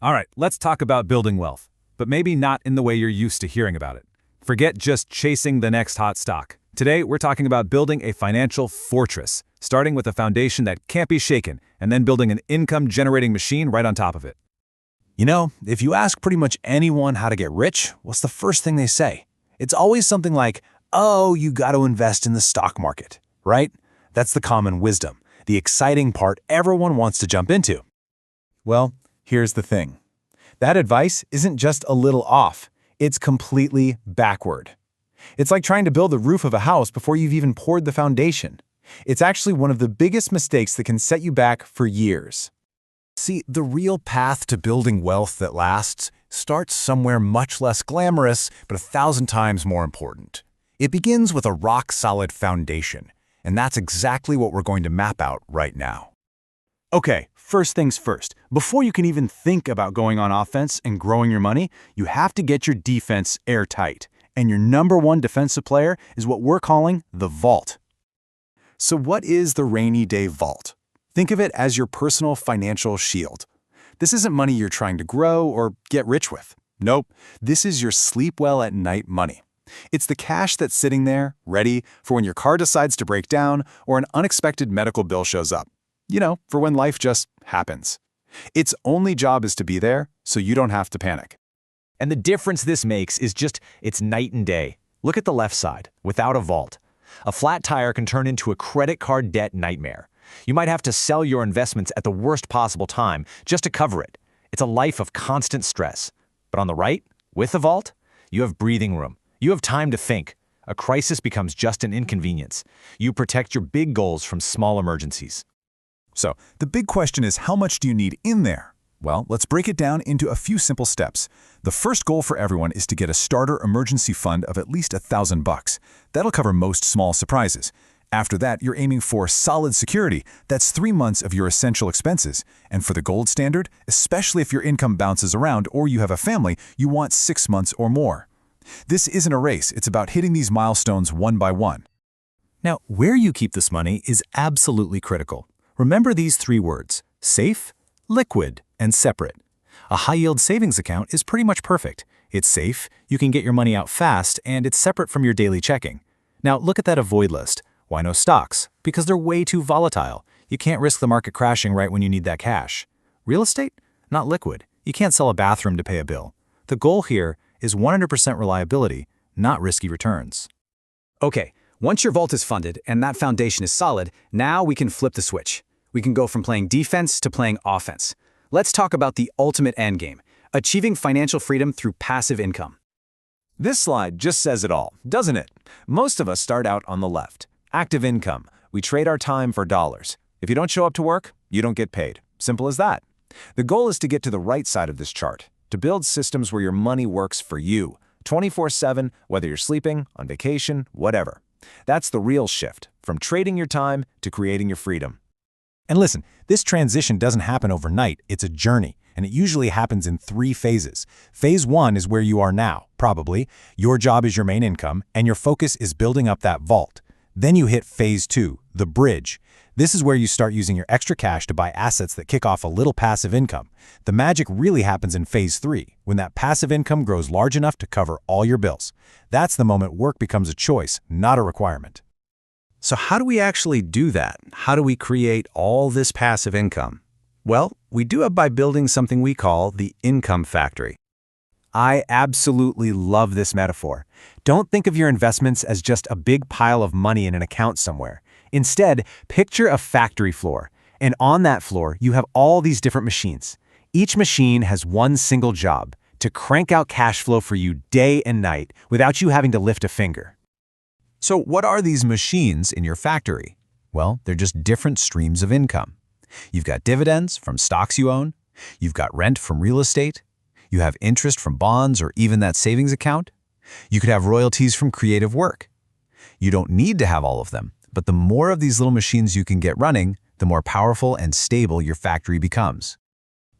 All right, let's talk about building wealth, but maybe not in the way you're used to hearing about it. Forget just chasing the next hot stock. Today, we're talking about building a financial fortress, starting with a foundation that can't be shaken, and then building an income-generating machine right on top of it. You know, if you ask pretty much anyone how to get rich, what's the first thing they say? It's always something like, oh, you got to invest in the stock market, right? That's the common wisdom, the exciting part everyone wants to jump into. Well, here's the thing. That advice isn't just a little off. It's completely backward. It's like trying to build the roof of a house before you've even poured the foundation. It's actually one of the biggest mistakes that can set you back for years. See, the real path to building wealth that lasts starts somewhere much less glamorous, but 1,000 times more important. It begins with a rock-solid foundation, and that's exactly what we're going to map out right now. Okay, first things first. Before you can even think about going on offense and growing your money, you have to get your defense airtight. And your number one defensive player is what we're calling the vault. So what is the rainy day vault? Think of it as your personal financial shield. This isn't money you're trying to grow or get rich with. Nope, this is your sleep well at night money. It's the cash that's sitting there, ready for when your car decides to break down or an unexpected medical bill shows up. You know, for when life just happens. Its only job is to be there, so you don't have to panic. And the difference this makes is just, it's night and day. Look at the left side, without a vault. A flat tire can turn into a credit card debt nightmare. You might have to sell your investments at the worst possible time just to cover it. It's a life of constant stress. But on the right, with the vault, you have breathing room. You have time to think. A crisis becomes just an inconvenience. You protect your big goals from small emergencies. So, the big question is, how much do you need in there? Well, let's break it down into a few simple steps. The first goal for everyone is to get a starter emergency fund of at least $1,000. That'll cover most small surprises. After that, you're aiming for solid security. That's 3 months of your essential expenses. And for the gold standard, especially if your income bounces around or you have a family, you want 6 months or more. This isn't a race. It's about hitting these milestones one by one. Now, where you keep this money is absolutely critical. Remember these 3 words: safe, liquid, and separate. A high-yield savings account is pretty much perfect. It's safe, you can get your money out fast, and it's separate from your daily checking. Now look at that avoid list. Why no stocks? Because they're way too volatile. You can't risk the market crashing right when you need that cash. Real estate? Not liquid. You can't sell a bathroom to pay a bill. The goal here is 100% reliability, not risky returns. Okay, once your vault is funded and that foundation is solid, now we can flip the switch. We can go from playing defense to playing offense. Let's talk about the ultimate endgame, achieving financial freedom through passive income. This slide just says it all, doesn't it? Most of us start out on the left. Active income. We trade our time for dollars. If you don't show up to work, you don't get paid. Simple as that. The goal is to get to the right side of this chart, to build systems where your money works for you, 24/7, whether you're sleeping, on vacation, whatever. That's the real shift, from trading your time to creating your freedom. And listen, this transition doesn't happen overnight. It's a journey, and it usually happens in 3 phases. Phase 1 is where you are now, probably. Your job is your main income, and your focus is building up that vault. Then you hit phase 2, the bridge. This is where you start using your extra cash to buy assets that kick off a little passive income. The magic really happens in phase 3, when that passive income grows large enough to cover all your bills. That's the moment work becomes a choice, not a requirement. So how do we actually do that? How do we create all this passive income? Well, we do it by building something we call the income factory. I absolutely love this metaphor. Don't think of your investments as just a big pile of money in an account somewhere. Instead, picture a factory floor, and on that floor, you have all these different machines. Each machine has one single job: to crank out cash flow for you day and night without you having to lift a finger. So what are these machines in your factory? Well, they're just different streams of income. You've got dividends from stocks you own. You've got rent from real estate. You have interest from bonds or even that savings account. You could have royalties from creative work. You don't need to have all of them, but the more of these little machines you can get running, the more powerful and stable your factory becomes.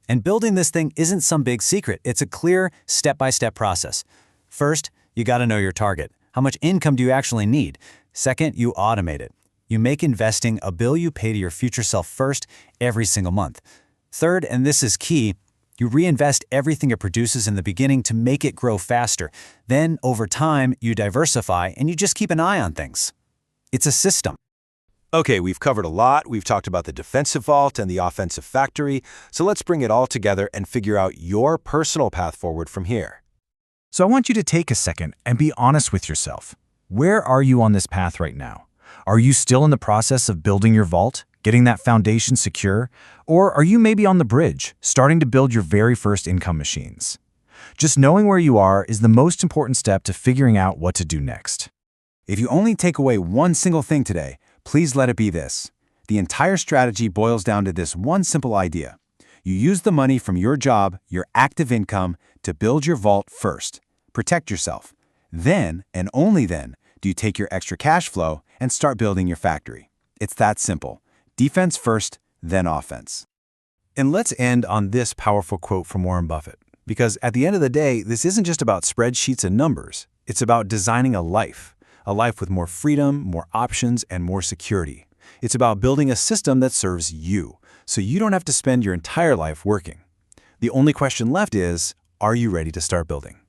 And building this thing isn't some big secret. It's a clear, step-by-step process. First, you got to know your target. How much income do you actually need? Second, you automate it. You make investing a bill you pay to your future self first every single month. Third, and this is key, You reinvest everything it produces in the beginning to make it grow faster. Then, over time, you diversify and you just keep an eye on things. It's a system. Okay, we've covered a lot. We've talked about the defensive vault and the offensive factory. So let's bring it all together and figure out your personal path forward from here. So I want you to take a second and be honest with yourself. Where are you on this path right now? Are you still in the process of building your vault, getting that foundation secure? Or are you maybe on the bridge, starting to build your very first income machines? Just knowing where you are is the most important step to figuring out what to do next. If you only take away one single thing today, please let it be this. The entire strategy boils down to this one simple idea. You use the money from your job, your active income, to build your vault first. Protect yourself. Then, and only then, do you take your extra cash flow and start building your factory. It's that simple. Defense first, then offense. And let's end on this powerful quote from Warren Buffett. Because at the end of the day, this isn't just about spreadsheets and numbers. It's about designing a life with more freedom, more options, and more security. It's about building a system that serves you, so you don't have to spend your entire life working. The only question left is, are you ready to start building?